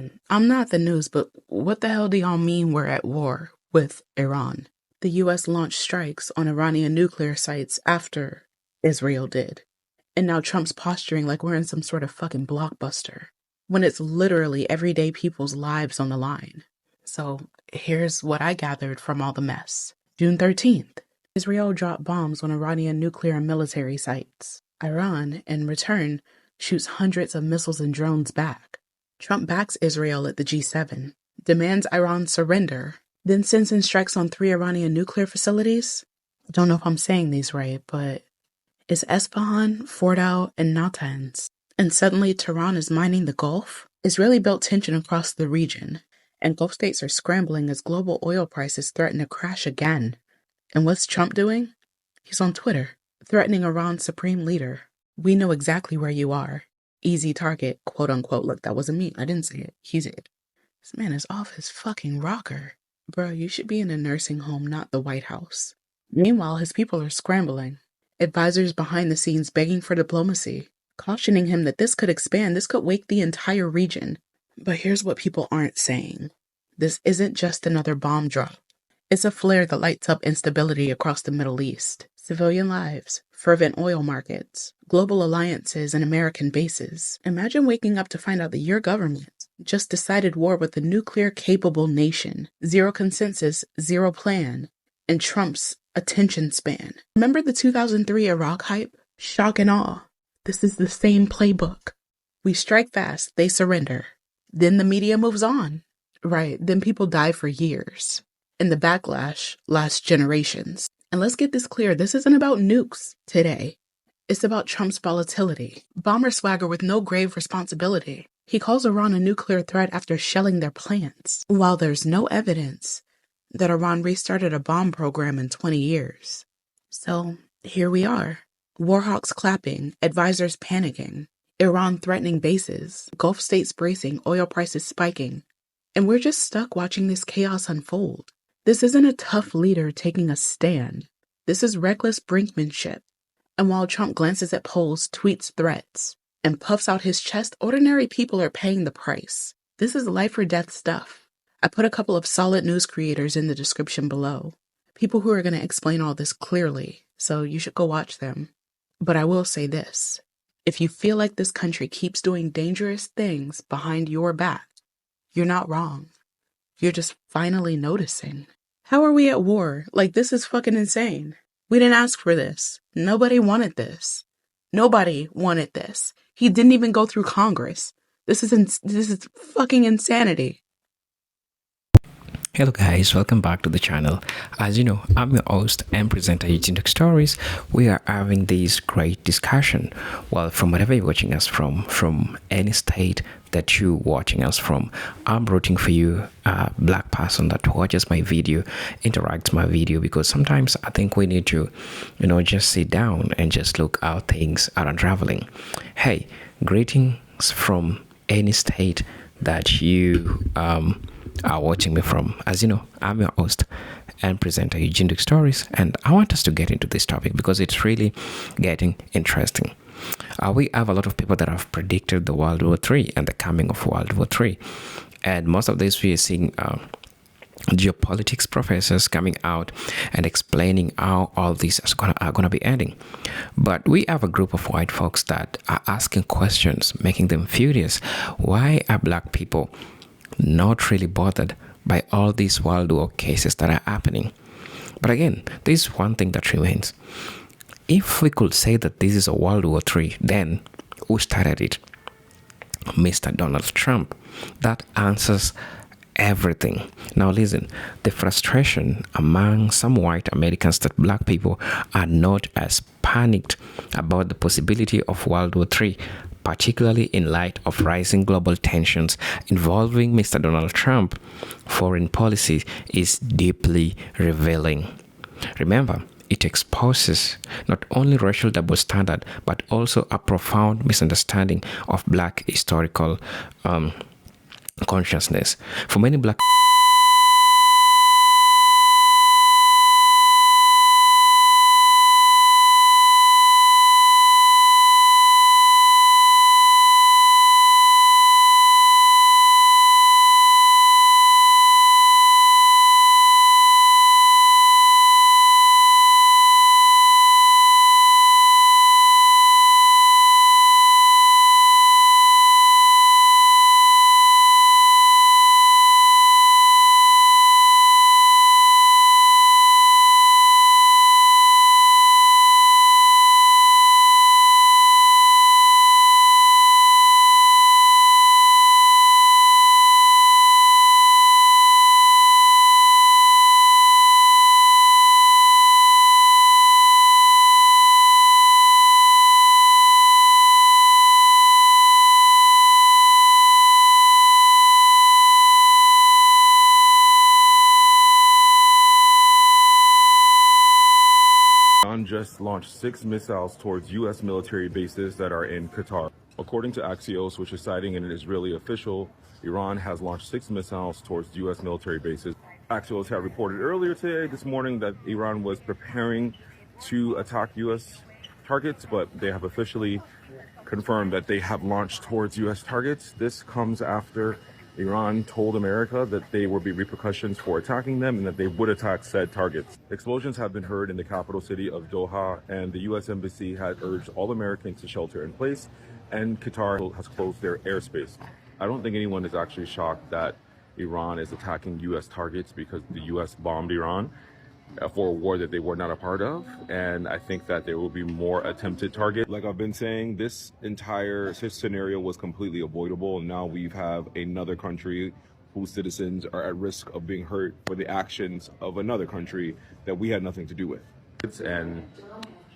Listen, I'm not the news, but what the hell do y'all mean we're at war with Iran? The U.S. launched strikes on Iranian nuclear sites after Israel did. And now Trump's posturing like we're in some sort of fucking blockbuster, when it's literally everyday people's lives on the line. So here's what I gathered from all the mess. June 13th, Israel dropped bombs on Iranian nuclear and military sites. Iran, in return, shoots hundreds of missiles and drones back. Trump backs Israel at the G7, demands Iran surrender, then sends in strikes on 3 Iranian nuclear facilities. Don't know if I'm saying these right, but it's Esfahan, Fordow, and Natanz. And suddenly Tehran is mining the Gulf. Israeli built tension across the region, and Gulf states are scrambling as global oil prices threaten to crash again. And what's Trump doing? He's on Twitter, threatening Iran's supreme leader. We know exactly where you are. Easy target, quote unquote. Look, that wasn't me. I didn't say it. He did. This man is off his fucking rocker. Bro, you should be in a nursing home, not the White House. Meanwhile, his people are scrambling. Advisors behind the scenes begging for diplomacy, cautioning him that this could expand, this could wake the entire region. But here's what people aren't saying. This isn't just another bomb drop. It's a flare that lights up instability across the Middle East. Civilian lives, fervent oil markets, global alliances, and American bases. Imagine waking up to find out that your government just decided war with a nuclear-capable nation. Zero consensus, zero plan, and Trump's attention span. Remember the 2003 Iraq hype? Shock and awe. This is the same playbook. We strike fast, they surrender. Then the media moves on. Right, then people die for years. And the backlash lasts generations. And let's get this clear, this isn't about nukes today. It's about Trump's volatility. Bomber swagger with no grave responsibility. He calls Iran a nuclear threat after shelling their plants, while there's no evidence that Iran restarted a bomb program in 20 years. So here we are. Warhawks clapping, advisors panicking, Iran threatening bases, Gulf states bracing, oil prices spiking. And we're just stuck watching this chaos unfold. This isn't a tough leader taking a stand. This is reckless brinkmanship. And while Trump glances at polls, tweets threats, and puffs out his chest, ordinary people are paying the price. This is life or death stuff. I put a couple of solid news creators in the description below. People who are going to explain all this clearly, so you should go watch them. But I will say this. If you feel like this country keeps doing dangerous things behind your back, you're not wrong. You're just finally noticing. How are we at war? Like, this is fucking insane. We didn't ask for this. Nobody wanted this. Nobody wanted this. He didn't even go through Congress. This is fucking insanity. Hello guys, welcome back to the channel. As you know, I'm your host and presenter Geopolitical Stories. We are having this great discussion. Well, from wherever you're watching us from any state that you're watching us from, I'm rooting for you, a black person that watches my video, interacts my video, because sometimes I think we need to, just sit down and just look how things are unraveling. Hey, greetings from any state that you are watching me from. As you know, I'm your host and presenter Geopolitical Stories, and I want us to get into this topic because it's really getting interesting. We have a lot of people that have predicted the World War III and the coming of World War III, and most of this we are seeing geopolitics professors coming out and explaining how all these are gonna be ending. But we have a group of white folks that are asking questions, making them furious. Why are black people not really bothered by all these World War cases that are happening? But again, there's one thing that remains. If we could say that this is a World War III, then who started it? Mr. Donald Trump. That answers everything. Now listen, the frustration among some white Americans that black people are not as panicked about the possibility of World War III, particularly in light of rising global tensions involving Mr. Donald Trump, foreign policy, is deeply revealing. Remember, it exposes not only racial double standard, but also a profound misunderstanding of black historical consciousness. For many black Iran just launched 6 missiles towards U.S. military bases that are in Qatar. According to Axios, which is citing an Israeli official, Iran has launched 6 missiles towards U.S. military bases. Axios had reported earlier today, this morning, that Iran was preparing to attack U.S. targets, but they have officially confirmed that they have launched towards U.S. targets. This comes after Iran told America that there would be repercussions for attacking them and that they would attack said targets. Explosions have been heard in the capital city of Doha, and the U.S. Embassy had urged all Americans to shelter in place, and Qatar has closed their airspace. I don't think anyone is actually shocked that Iran is attacking U.S. targets because the U.S. bombed Iran for a war that they were not a part of, and I think that there will be more attempted targets. Like I've been saying, this entire scenario was completely avoidable, and now we have another country whose citizens are at risk of being hurt for the actions of another country that we had nothing to do with. And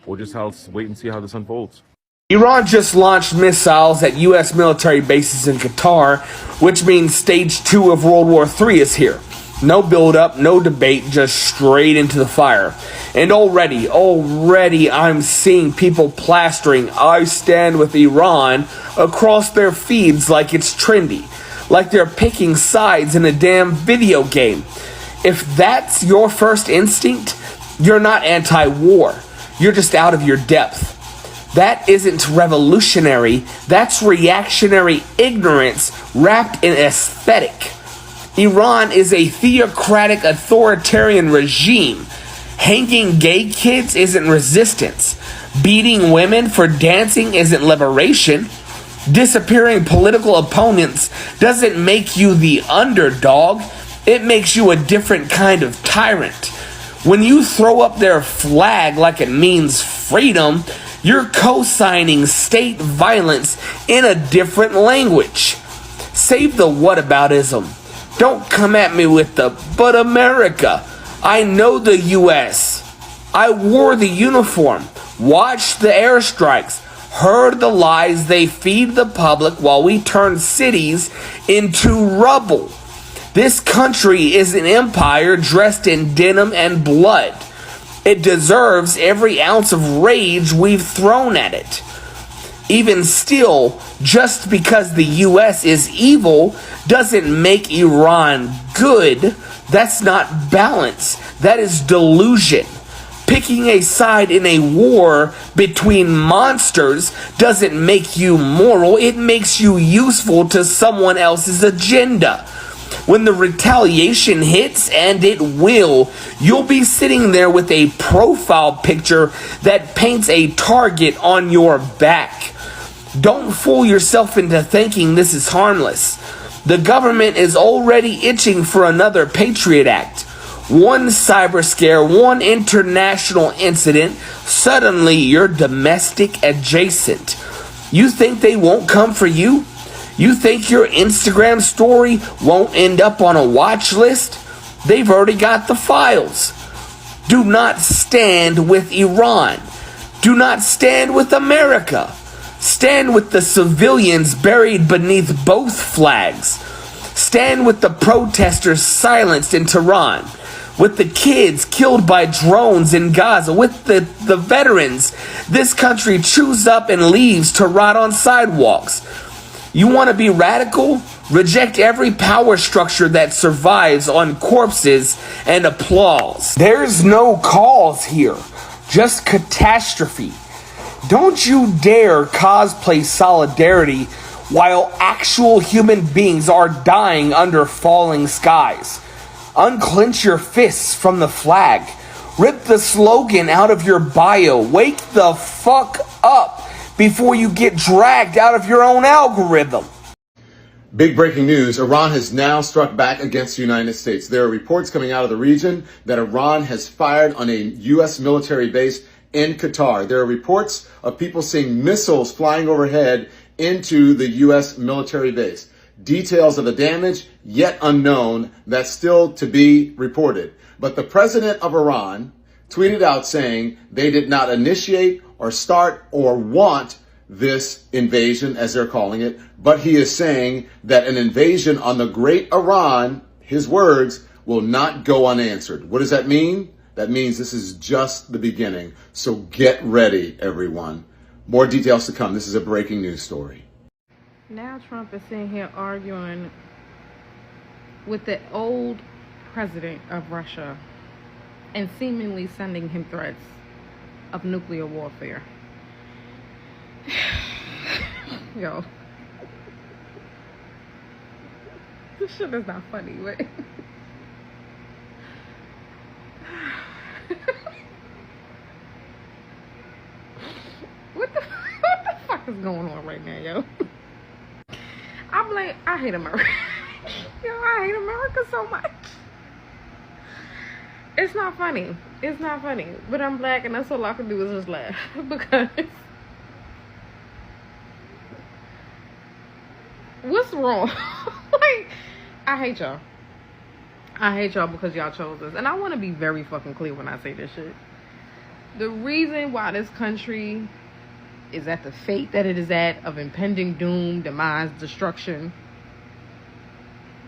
we'll just wait and see how this unfolds. Iran just launched missiles at U.S. military bases in Qatar, which means stage 2 of World War III is here. No build-up, no debate, just straight into the fire. And already I'm seeing people plastering "I stand with Iran" across their feeds like it's trendy. Like they're picking sides in a damn video game. If that's your first instinct, you're not anti-war. You're just out of your depth. That isn't revolutionary. That's reactionary ignorance wrapped in aesthetic. Iran is a theocratic authoritarian regime. Hanging gay kids isn't resistance. Beating women for dancing isn't liberation. Disappearing political opponents doesn't make you the underdog. It makes you a different kind of tyrant. When you throw up their flag like it means freedom, you're co-signing state violence in a different language. Save the whataboutism. Don't come at me with the "but America." I know the U.S. I wore the uniform, watched the airstrikes, heard the lies they feed the public while we turn cities into rubble. This country is an empire dressed in denim and blood. It deserves every ounce of rage we've thrown at it. Even still, just because the U.S. is evil doesn't make Iran good. That's not balance. That is delusion. Picking a side in a war between monsters doesn't make you moral. It makes you useful to someone else's agenda. When the retaliation hits, and it will, you'll be sitting there with a profile picture that paints a target on your back. Don't fool yourself into thinking this is harmless. The government is already itching for another Patriot Act. One cyber scare, one international incident, suddenly you're domestic adjacent. You think they won't come for you? You think your Instagram story won't end up on a watch list? They've already got the files. Do not stand with Iran. Do not stand with America. Stand with the civilians buried beneath both flags. Stand with the protesters silenced in Tehran. With the kids killed by drones in Gaza. With the veterans this country chews up and leaves to rot on sidewalks. You want to be radical? Reject every power structure that survives on corpses and applause. There's no cause here, just catastrophe. Don't you dare cosplay solidarity while actual human beings are dying under falling skies. Unclench your fists from the flag. Rip the slogan out of your bio. Wake the fuck up before you get dragged out of your own algorithm. Big breaking news. Iran has now struck back against the United States. There are reports coming out of the region that Iran has fired on a U.S. military base in Qatar. There are reports of people seeing missiles flying overhead into the U.S. military base. Details of the damage yet unknown. That's still to be reported. But the president of Iran tweeted out saying they did not initiate or start or want this invasion, as they're calling it, but he is saying that an invasion on the great Iran, his words, will not go unanswered. What does that mean? That means this is just the beginning. So get ready, everyone. More details to come. This is a breaking news story. Now Trump is sitting here arguing with the old president of Russia and seemingly sending him threats of nuclear warfare. Yo. This shit is not funny, but... What the fuck is going on right now, yo? I hate America. Yo, I hate America so much. It's not funny. It's not funny. But I'm black and that's all I can do is just laugh. Because... what's wrong? Like, I hate y'all. I hate y'all because y'all chose us. And I want to be very fucking clear when I say this shit. The reason why this country is at the fate that it is at of impending doom, demise, destruction,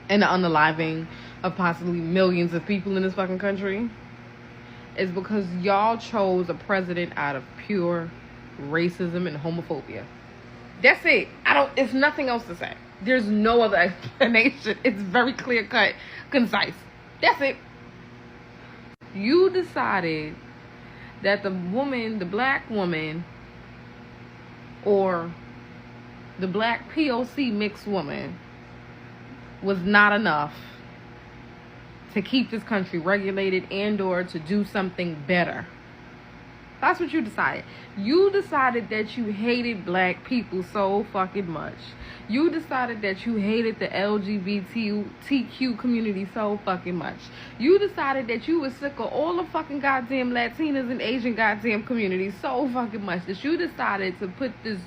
and the unaliving of possibly millions of people in this fucking country is because y'all chose a president out of pure racism and homophobia. That's it. It's nothing else to say. There's no other explanation. It's very clear cut, concise. That's it. You decided that the black woman, or the black POC mixed woman was not enough to keep this country regulated and or to do something better. That's what you decided. You decided that you hated black people so fucking much. You decided that you hated the LGBTQ community so fucking much. You decided that you were sick of all the fucking goddamn Latinas and Asian goddamn communities so fucking much that you decided to put this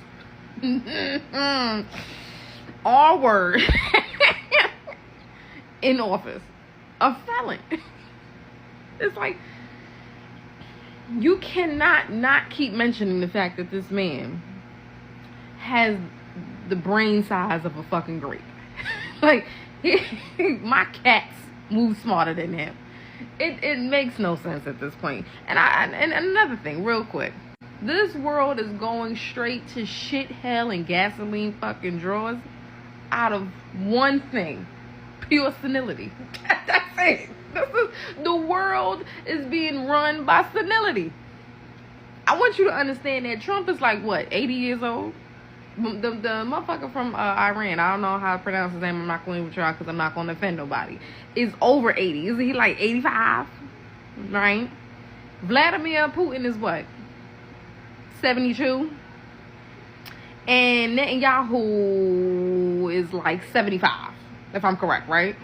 R word in office. A felon. It's like, you cannot not keep mentioning the fact that this man has the brain size of a fucking grape. Like, my cats move smarter than him. It makes no sense at this point. And another thing, real quick. This world is going straight to shit, hell, and gasoline fucking drawers out of one thing. Pure senility. That's it. The world is being run by senility. I want you to understand that Trump is like, what, 80 years old? The motherfucker from Iran, I don't know how to pronounce his name, I'm not going to try because I'm not going to offend nobody, is over 80. Isn't he like 85? Right? Vladimir Putin is what? 72? And Netanyahu is like 75, if I'm correct, right?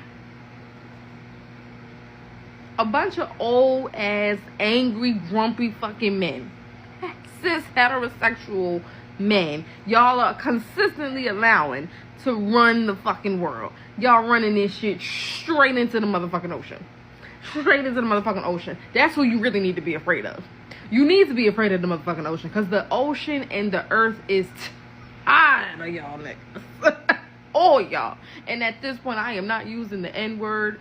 A bunch of old ass, angry, grumpy fucking men. Cis heterosexual men. Y'all are consistently allowing to run the fucking world. Y'all running this shit straight into the motherfucking ocean. Straight into the motherfucking ocean. That's who you really need to be afraid of. You need to be afraid of the motherfucking ocean. Because the ocean and the earth is tired of y'all niggas. All y'all. And at this point, I am not using the N-word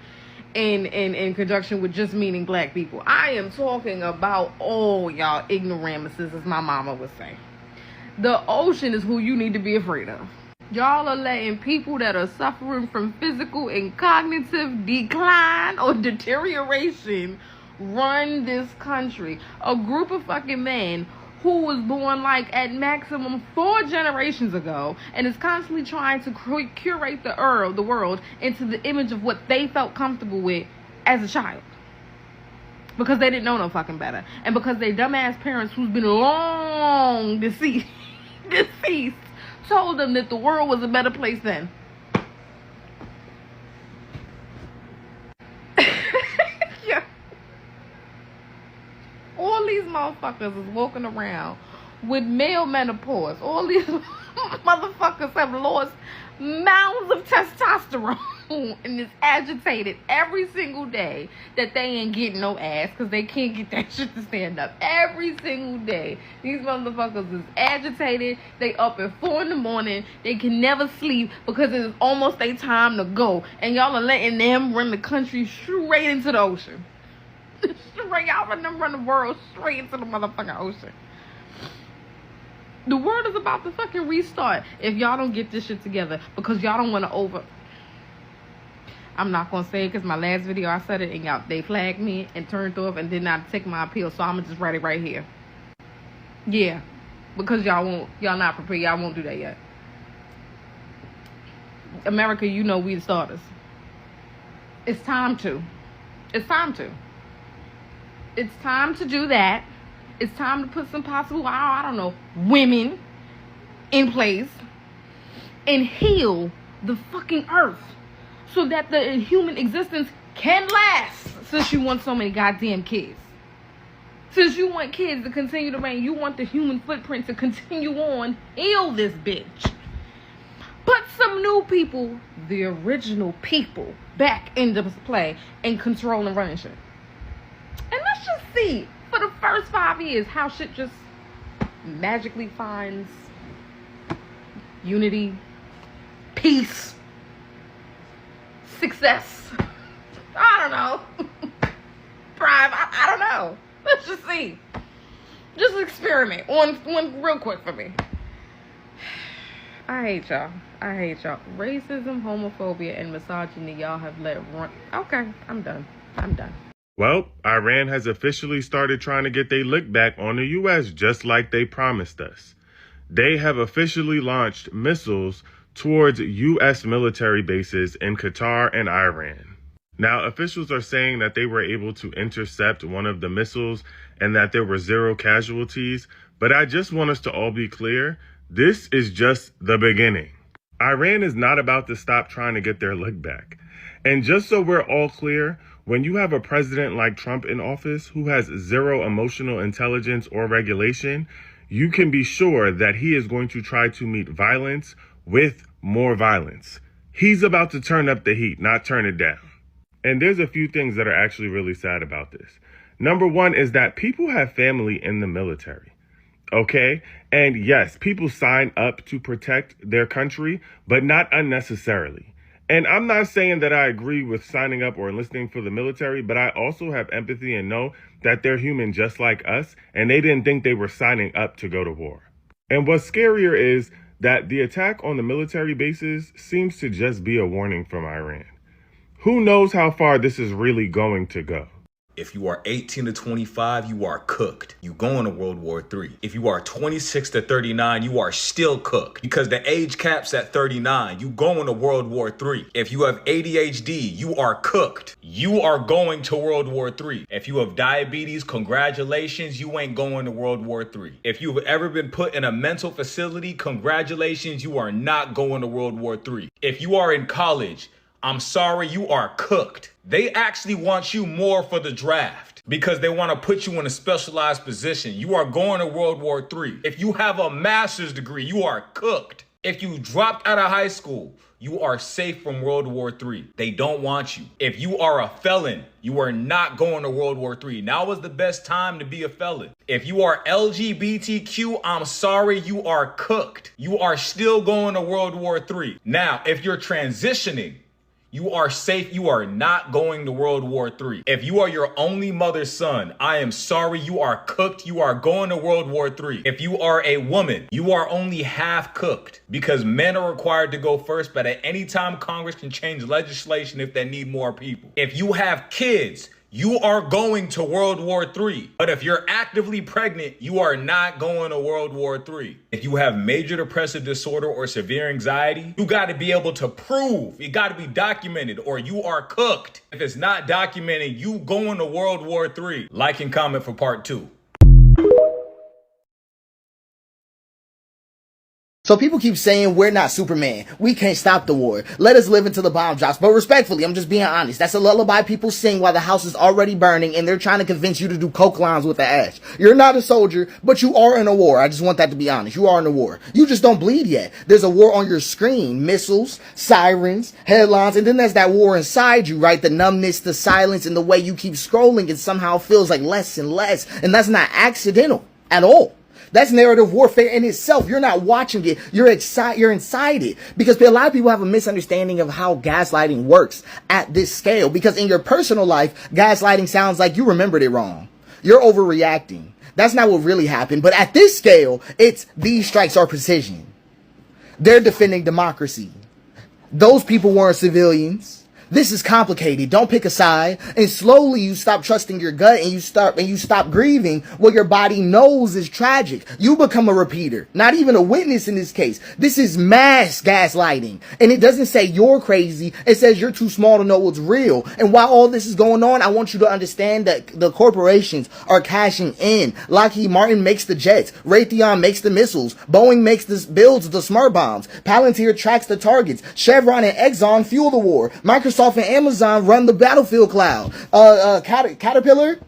in conjunction with just meaning black people. I am talking about all y'all ignoramuses, as my mama would say. The ocean is who you need to be afraid of. Y'all are letting people that are suffering from physical and cognitive decline or deterioration run this country. A group of fucking men who was born like at maximum 4 generations ago and is constantly trying to curate the world into the image of what they felt comfortable with as a child. Because they didn't know no fucking better. And because they dumbass parents who's been long deceased told them that the world was a better place then. Yeah. All these motherfuckers is walking around with male menopause. All these motherfuckers have lost mounds of testosterone and is agitated every single day that they ain't getting no ass because they can't get that shit to stand up. Every single day these motherfuckers is agitated. They up at 4 in the morning. They can never sleep because it's almost their time to go, and y'all are letting them run the country straight into the ocean. Straight out and them run the world straight into the motherfucking ocean. The world is about to fucking restart if y'all don't get this shit together, because y'all don't want to I'm not gonna say it because my last video I said it and y'all they flagged me and turned off and did not take my appeal, so I'm gonna just write it right here. Yeah, because y'all not prepared. Y'all won't do that yet. America, you know we the starters. It's time to. It's time to. It's time to do that. It's time to put some possible, I don't know, women in place and heal the fucking earth so that the human existence can last, since you want so many goddamn kids. Since you want kids to continue to reign, you want the human footprint to continue on, heal this bitch. Put some new people, the original people, back into play and control and running shit. And let's just see, for the first 5 years, how shit just magically finds unity, peace, success. I don't know. Prime, I don't know. Let's just see. Just experiment. One real quick for me. I hate y'all. Racism, homophobia, and misogyny y'all have let run. Okay, I'm done. Well, Iran has officially started trying to get their lick back on the U.S. just like they promised us. They have officially launched missiles towards U.S. military bases in Qatar and Iran. Now, officials are saying that they were able to intercept one of the missiles and that there were 0 casualties, but I just want us to all be clear, this is just the beginning. Iran is not about to stop trying to get their lick back. And just so we're all clear, when you have a president like Trump in office who has 0 emotional intelligence or regulation, you can be sure that he is going to try to meet violence with more violence. He's about to turn up the heat, not turn it down. And there's a few things that are actually really sad about this. Number one is that people have family in the military. Okay? And yes, people sign up to protect their country, but not unnecessarily. And I'm not saying that I agree with signing up or enlisting for the military, but I also have empathy and know that they're human just like us, and they didn't think they were signing up to go to war. And what's scarier is that the attack on the military bases seems to just be a warning from Iran. Who knows how far this is really going to go? If you are 18 to 25, you are cooked. You going to World War III. If you are 26 to 39, you are still cooked because the age cap's at 39. You going to World War III. If you have ADHD, you are cooked. You are going to World War III. If you have diabetes, congratulations, you ain't going to World War III. If you've ever been put in a mental facility, congratulations, you are not going to World War III. If you are in college, I'm sorry, you are cooked. They actually want you more for the draft because they want to put you in a specialized position. You are going to World War III. If you have a master's degree, you are cooked. If you dropped out of high school, you are safe from World War III. They don't want you. If you are a felon, you are not going to World War III. Now is the best time to be a felon. If you are LGBTQ, I'm sorry, you are cooked. You are still going to World War III. Now, if you're transitioning, you are safe. You are not going to World War III. If you are your only mother's son, I am sorry, you are cooked. You are going to World War III. If you are a woman, you are only half cooked because men are required to go first, but at any time, Congress can change legislation if they need more people. If you have kids, you are going to World War III. But if you're actively pregnant, you are not going to World War III. If you have major depressive disorder or severe anxiety, you got to be able to prove, it got to be documented, or you are cooked. If it's not documented, you going to World War III. Like and comment for part 2. So people keep saying we're not Superman. We can't stop the war. Let us live until the bomb drops. But respectfully, I'm just being honest. That's a lullaby people sing while the house is already burning and they're trying to convince you to do coke lines with the ash. You're not a soldier, but you are in a war. I just want that to be honest. You are in a war. You just don't bleed yet. There's a war on your screen. Missiles, sirens, headlines, and then there's that war inside you, right? The numbness, the silence, and the way you keep scrolling, it somehow feels like less and less. And that's not accidental at all. That's narrative warfare in itself. You're not watching it. You're inside it. Because a lot of people have a misunderstanding of how gaslighting works at this scale. Because in your personal life, gaslighting sounds like you remembered it wrong. You're overreacting. That's not what really happened. But at this scale, it's these strikes are precision. They're defending democracy. Those people weren't civilians. This is complicated. Don't pick a side. And slowly you stop trusting your gut and you stop grieving what your body knows is tragic. You become a repeater, not even a witness in this case. This is mass gaslighting. And it doesn't say you're crazy. It says you're too small to know what's real. And while all this is going on, I want you to understand that the corporations are cashing in. Lockheed Martin makes the jets. Raytheon makes the missiles. Boeing builds the smart bombs. Palantir tracks the targets. Chevron and Exxon fuel the war. Microsoft and Amazon run the battlefield cloud. Caterpillar,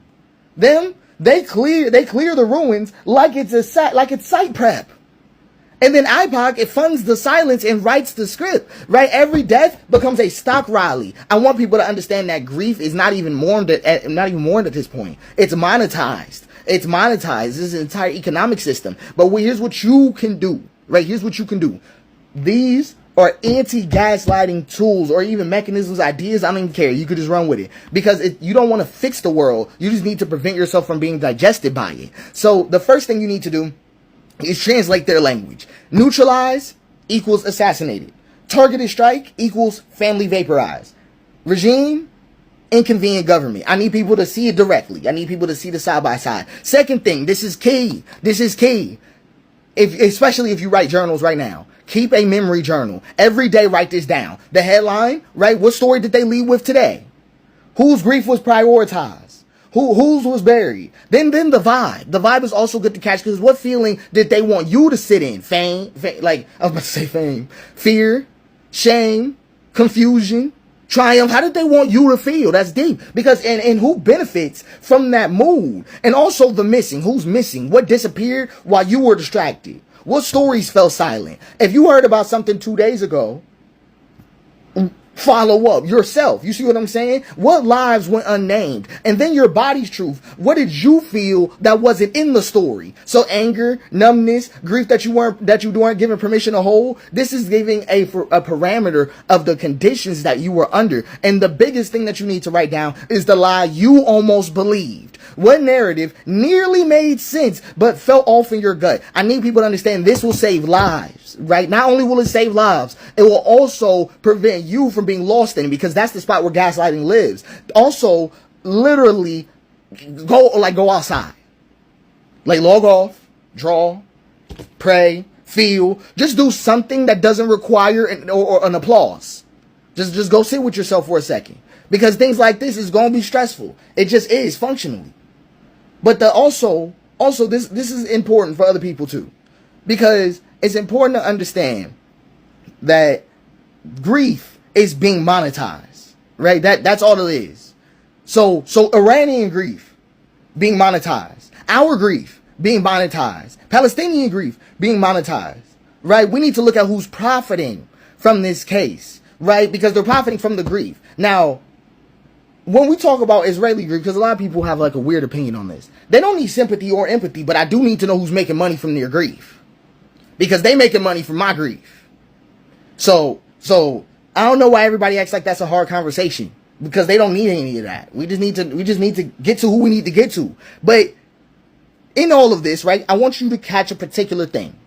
they clear the ruins like it's site prep. And then IPOC, it funds the silence and writes the script, right? Every death becomes a stock rally. I want people to understand that grief is not even mourned at this point. It's monetized. It's monetized. This is an entire economic system. But here's what you can do, right? Here's what you can do. These or anti-gaslighting tools or even mechanisms, ideas, I don't even care. You could just run with it. Because you don't want to fix the world. You just need to prevent yourself from being digested by it. So the first thing you need to do is translate their language. Neutralize equals assassinated. Targeted strike equals family vaporized. Regime, inconvenient government. I need people to see it directly. I need people to see the side by side. Second thing, this is key. This is key. Especially if you write journals right now. Keep a memory journal. Every day write this down. The headline, right? What story did they lead with today? Whose grief was prioritized? Whose was buried? Then the vibe. The vibe is also good to catch because what feeling did they want you to sit in? Fame, like I was about to say fame. Fear, shame, confusion, triumph. How did they want you to feel? That's deep. Because and who benefits from that mood? And also the missing. Who's missing? What disappeared while you were distracted? What stories fell silent? If you heard about something 2 days ago, follow up yourself. You see what I'm saying? What lives went unnamed? And then your body's truth. What did you feel that wasn't in the story? So anger, numbness, grief that you weren't given permission to hold. This is giving a parameter of the conditions that you were under. And the biggest thing that you need to write down is the lie you almost believed. What narrative nearly made sense but felt off in your gut? I need people to understand this will save lives, right? Not only will it save lives, it will also prevent you from being lost in it because that's the spot where gaslighting lives. Also, literally, go outside. Like log off, draw, pray, feel. Just do something that doesn't require an applause. Just go sit with yourself for a second. Because things like this is going to be stressful. It just is functionally. But also this is important for other people too. Because it's important to understand that grief is being monetized. Right? That's all it is. So Iranian grief being monetized. Our grief being monetized. Palestinian grief being monetized. Right? We need to look at who's profiting from this case. Right? Because they're profiting from the grief. Now, when we talk about Israeli grief, because a lot of people have like a weird opinion on this, they don't need sympathy or empathy, but I do need to know who's making money from their grief, because they making money from my grief. So I don't know why everybody acts like that's a hard conversation, because they don't need any of that. We just need to get to who we need to get to. But in all of this, right, I want you to catch a particular thing.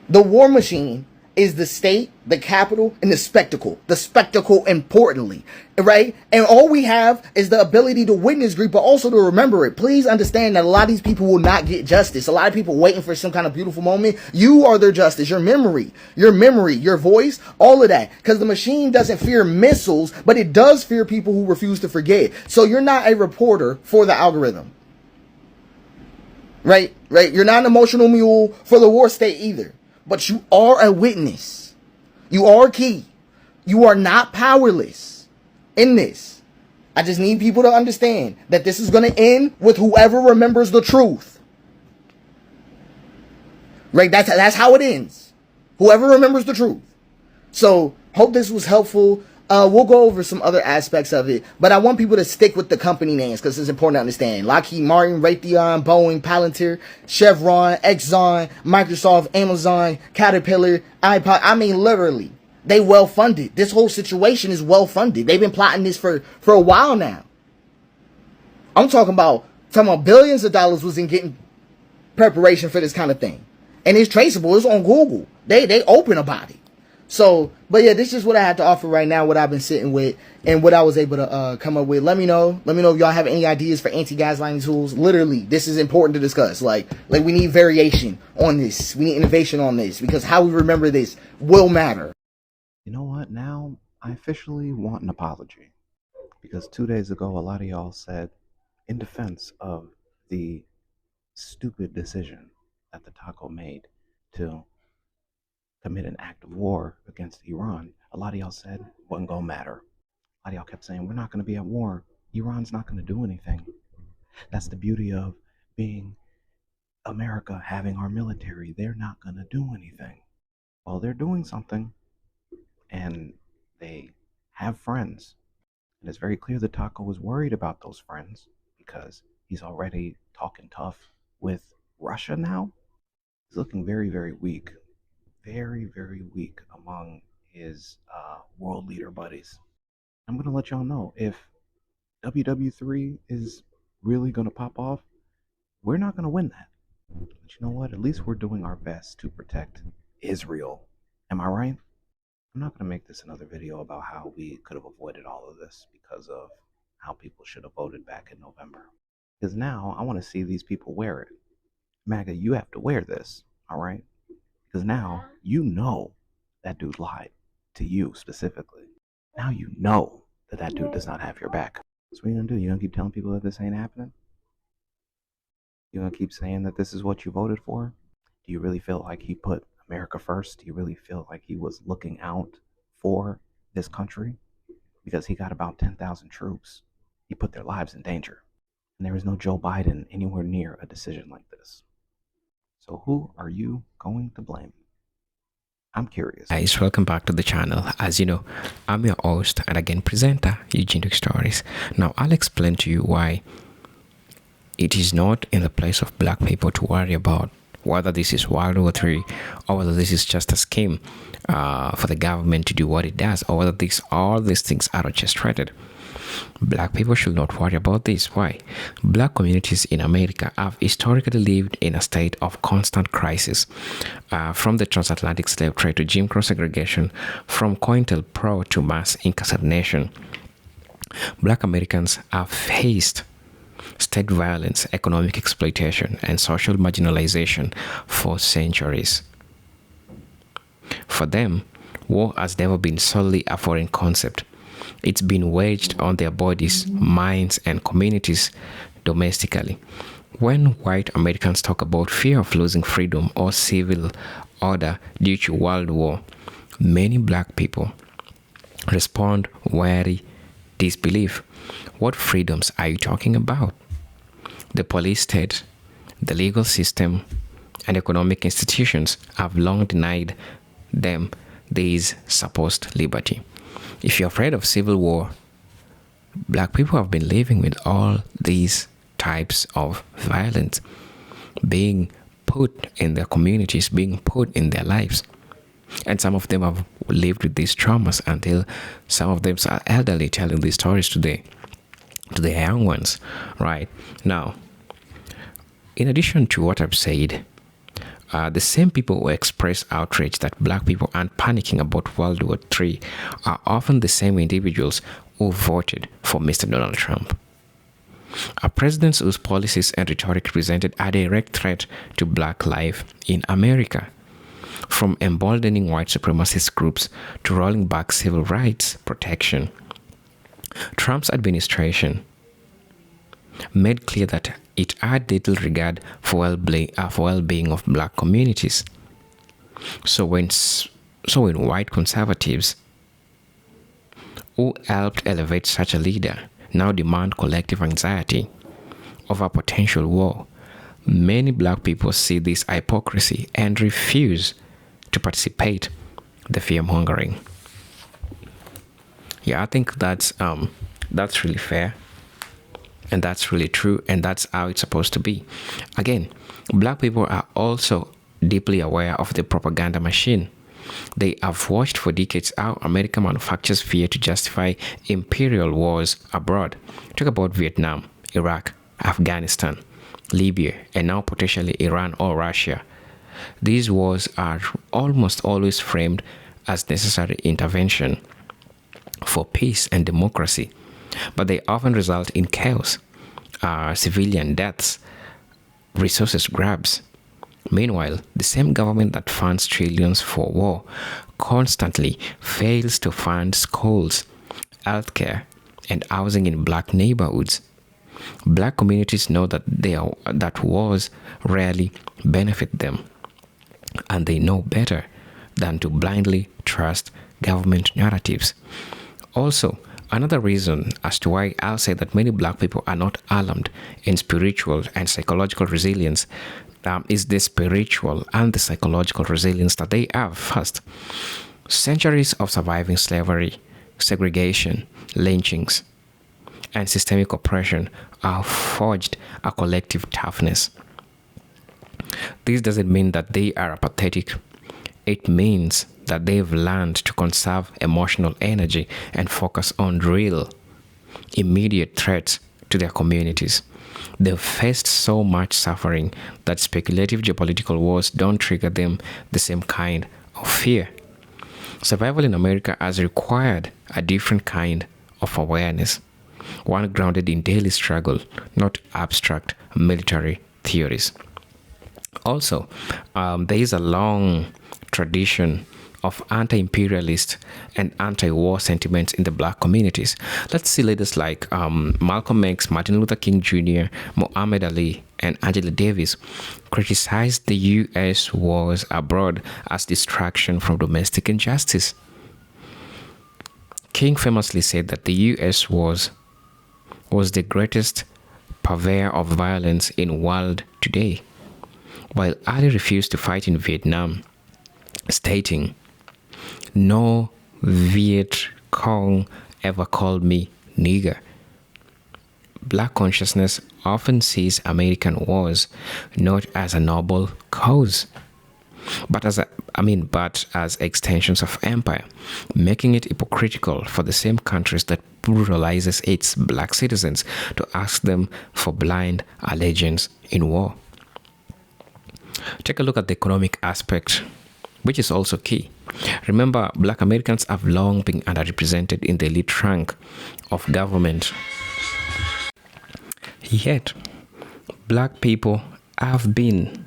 The war machine is the state, the capital, and the spectacle. The spectacle, importantly, right? And all we have is the ability to witness grief, but also to remember it. Please understand that a lot of these people will not get justice. A lot of people waiting for some kind of beautiful moment. You are their justice. Your memory, your voice, all of that. Because the machine doesn't fear missiles, but it does fear people who refuse to forget. So you're not a reporter for the algorithm. Right? You're not an emotional mule for the war state either. But you are a witness. You are key. You are not powerless in this. I just need people to understand that this is going to end with whoever remembers the truth. Right? That's how it ends. Whoever remembers the truth. So, hope this was helpful. We'll go over some other aspects of it, but I want people to stick with the company names because it's important to understand. Lockheed Martin, Raytheon, Boeing, Palantir, Chevron, Exxon, Microsoft, Amazon, Caterpillar, iPod. I mean, literally, they well funded. This whole situation is well funded. They've been plotting this for a while now. I'm talking about billions of dollars was in getting preparation for this kind of thing, and it's traceable. It's on Google. They open about it. So, but yeah, this is what I had to offer right now, what I've been sitting with, and what I was able to come up with. Let me know if y'all have any ideas for anti-gaslighting tools. Literally, this is important to discuss. Like we need variation on this. We need innovation on this, because how we remember this will matter. You know what? Now, I officially want an apology. Because 2 days ago, a lot of y'all said, in defense of the stupid decision that the taco made to commit an act of war against Iran, a lot of y'all said wasn't gonna matter. A lot of y'all kept saying, we're not gonna be at war. Iran's not gonna do anything. That's the beauty of being America, having our military. They're not gonna do anything. Well, they're doing something, and they have friends. And it's very clear that Taco was worried about those friends because he's already talking tough with Russia now. He's looking very, very weak. Very, very weak among his world leader buddies. I'm going to let y'all know, if WW3 is really going to pop off, we're not going to win that. But you know what? At least we're doing our best to protect Israel. Am I right? I'm not going to make this another video about how we could have avoided all of this because of how people should have voted back in November. Because now I want to see these people wear it. MAGA, you have to wear this, all right? Because now you know that dude lied to you specifically. Now you know that dude does not have your back. So what are you going to do? You going to keep telling people that this ain't happening? You going to keep saying that this is what you voted for? Do you really feel like he put America first? Do you really feel like he was looking out for this country? Because he got about 10,000 troops. He put their lives in danger. And there is no Joe Biden anywhere near a decision like this. So who are you going to blame? I'm curious. Guys, welcome back to the channel. As you know, I'm your host and again presenter, Geopolitical Stories. Now, I'll explain to you why it is not in the place of black people to worry about whether this is World War III or whether this is just a scheme for the government to do what it does, or whether all these things are orchestrated. Black people should not worry about this. Why? Black communities in America have historically lived in a state of constant crisis, from the transatlantic slave trade to Jim Crow segregation, from COINTELPRO to mass incarceration. Black Americans have faced state violence, economic exploitation, and social marginalization for centuries. For them, war has never been solely a foreign concept. It's been waged on their bodies, minds, and communities domestically. When white Americans talk about fear of losing freedom or civil order due to World War, many black people respond wary disbelief. What freedoms are you talking about? The police state, the legal system, and economic institutions have long denied them this supposed liberty. If you're afraid of civil war, black people have been living with all these types of violence being put in their communities, being put in their lives. And some of them have lived with these traumas until some of them are elderly telling these stories today to the young ones, right? Now, in addition to what I've said, the same people who express outrage that black people aren't panicking about World War III are often the same individuals who voted for Mr. Donald Trump. Are presidents whose policies and rhetoric presented a direct threat to black life in America, from emboldening white supremacist groups to rolling back civil rights protection. Trump's administration made clear that it had little regard for well-being of black communities. So when white conservatives who helped elevate such a leader now demand collective anxiety over potential war, many black people see this hypocrisy and refuse to participate in the fear-mongering. Yeah, I think that's really fair, and that's really true, and that's how it's supposed to be. Again, black people are also deeply aware of the propaganda machine. They have watched for decades how American manufactures fear to justify imperial wars abroad. Talk about Vietnam, Iraq, Afghanistan, Libya, and now potentially Iran or Russia. These wars are almost always framed as necessary intervention for peace and democracy, but they often result in chaos, civilian deaths, resources grabs. Meanwhile, the same government that funds trillions for war constantly fails to fund schools, healthcare, and housing in black neighborhoods. Black communities know that wars rarely benefit them, and they know better than to blindly trust government narratives. Also, another reason as to why I'll say that many black people are not armed in spiritual and psychological resilience is the spiritual and the psychological resilience that they have. First, centuries of surviving slavery, segregation, lynchings, and systemic oppression have forged a collective toughness. This doesn't mean that they are apathetic. It means that they've learned to conserve emotional energy and focus on real, immediate threats to their communities. They've faced so much suffering that speculative geopolitical wars don't trigger them the same kind of fear. Survival in America has required a different kind of awareness, one grounded in daily struggle, not abstract military theories. Also, there is a long tradition of anti-imperialist and anti-war sentiments in the black communities. Let's see leaders like Malcolm X, Martin Luther King Jr., Muhammad Ali, and Angela Davis criticized the U.S. wars abroad as distraction from domestic injustice. King famously said that the U.S. was the greatest purveyor of violence in world today, while Ali refused to fight in Vietnam, stating, "No Viet Cong ever called me nigger." Black consciousness often sees American wars not as a noble cause, but as extensions of empire, making it hypocritical for the same countries that brutalizes its black citizens to ask them for blind allegiance in war. Take a look at the economic aspect, which is also key. Remember, black Americans have long been underrepresented in the elite rank of government. Yet, black people have been,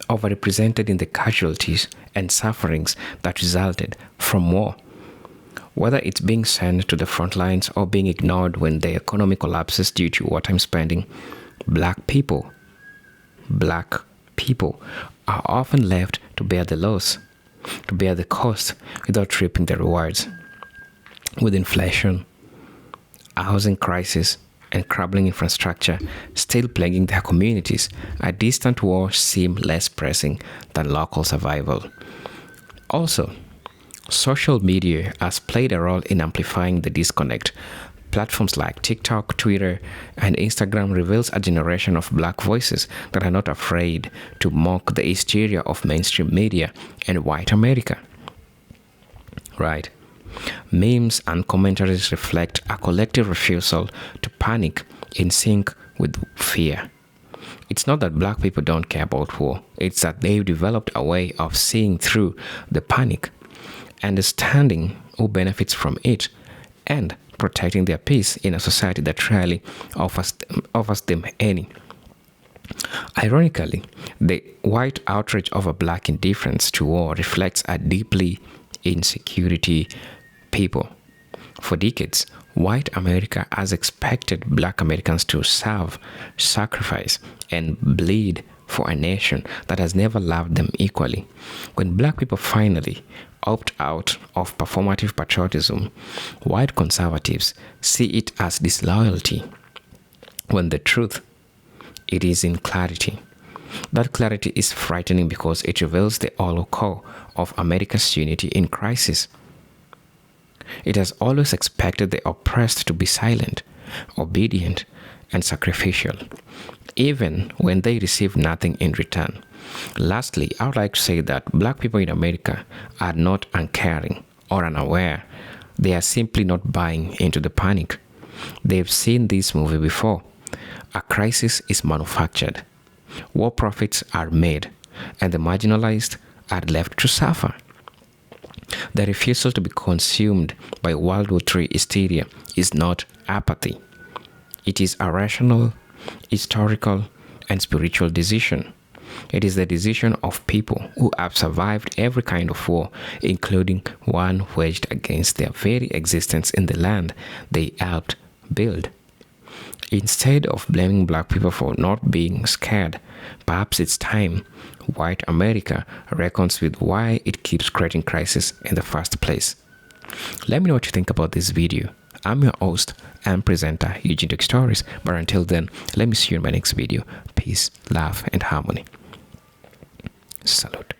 overrepresented in the casualties and sufferings that resulted from war. Whether it's being sent to the front lines or being ignored when the economy collapses due to wartime spending, black people are often left to bear the loss, to bear the cost without reaping the rewards. With inflation, a housing crisis, and crumbling infrastructure still plaguing their communities, a distant war seems less pressing than local survival. Also, social media has played a role in amplifying the disconnect. Platforms like TikTok, Twitter, and Instagram reveals a generation of black voices that are not afraid to mock the hysteria of mainstream media and white America. Right? Memes and commentaries reflect a collective refusal to panic in sync with fear. It's not that black people don't care about war, it's that they've developed a way of seeing through the panic, understanding who benefits from it, and protecting their peace in a society that rarely offers them any. Ironically, the white outrage over black indifference to war reflects a deeply insecurity people. For decades, white America has expected black Americans to serve, sacrifice, and bleed for a nation that has never loved them equally. When black people finally opt out of performative patriotism, white conservatives see it as disloyalty, when the truth, it is in clarity. That clarity is frightening because it reveals the hollow core of America's unity in crisis. It has always expected the oppressed to be silent, obedient, and sacrificial, even when they receive nothing in return. Lastly, I would like to say that black people in America are not uncaring or unaware. They are simply not buying into the panic. They've seen this movie before. A crisis is manufactured, war profits are made, and the marginalized are left to suffer. The refusal to be consumed by World War III hysteria is not apathy. It is a rational, historical, and spiritual decision. It is the decision of people who have survived every kind of war, including one waged against their very existence in the land they helped build. Instead of blaming black people for not being scared, perhaps it's time white America reckons with why it keeps creating crisis in the first place. Let me know what you think about this video. I'm your host and presenter, Eugene Talk Stories. But until then, let me see you in my next video. Peace, love, and harmony. Salute.